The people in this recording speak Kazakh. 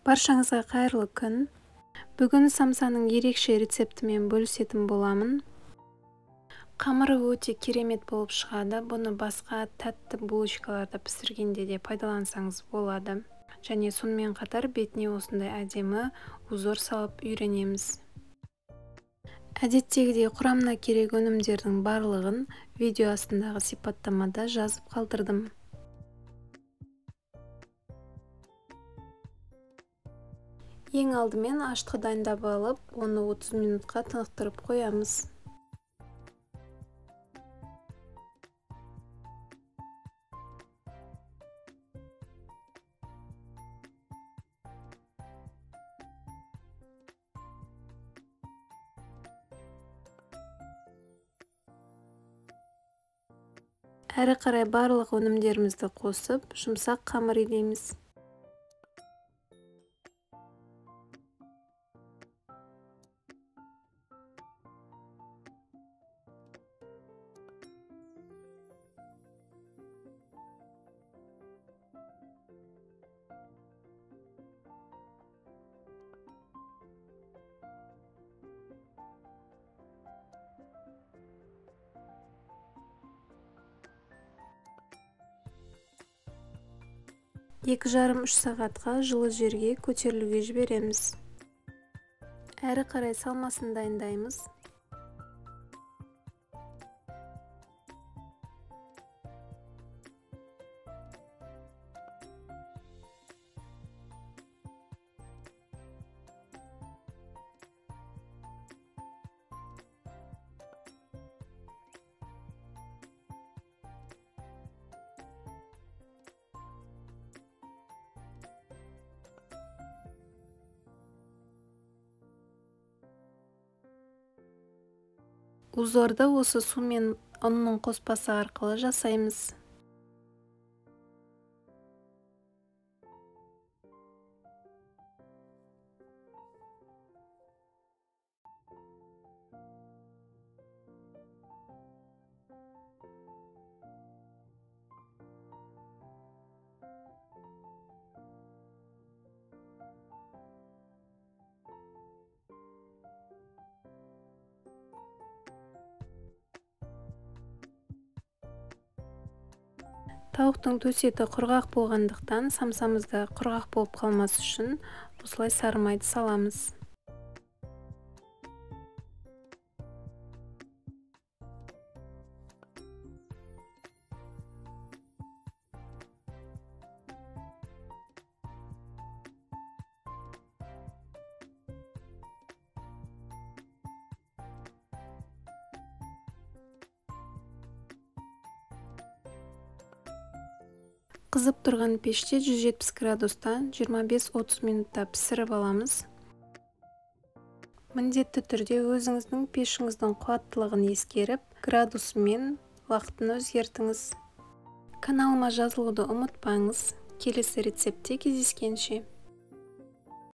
Баршаңызға қайырлы күн. Бүгін самсаның ерекше рецептімен бөлісетін боламын. Қамыры өте керемет болып шығады. Бұны басқа тәтті булочкаларда пісіргенде де пайдалансаңыз болады. Және сонымен қатар бетіне осындай әдемі узор салып үйренеміз. Әдеттегідей құрамына керек өнімдердің барлығын видео астындағы сипаттамада жазып қалдырдым. Ең алдымен ашытқы дайындап алып, оны 30 минутқа тынықтырып қоямыз. Әрі қарай барлық өнімдерімізді қосып, жұмсақ қамыр илейміз. Екі жарым 3 сағатқа жылы жерге көтерілуге жібереміз. Әрі қарай салмасын дайындаймыз. Узорды осы су мен ұнның қоспасы арқылы жасаймыз. Тауықтың төс еті құрғақ болғандықтан самсамызда құрғақ болып қалмас үшін осылай сары майды саламыз. Қызып тұрған пеште 170 градуста 25-30 минутта пісіріп аламыз. Міндетті түрде өзіңіздің пешіңіздің қуаттылығын ескеріп, градусы мен уақытын өзгертіңіз. Каналыма жазылуды ұмытпаңыз. Келесі рецептте кездескенше.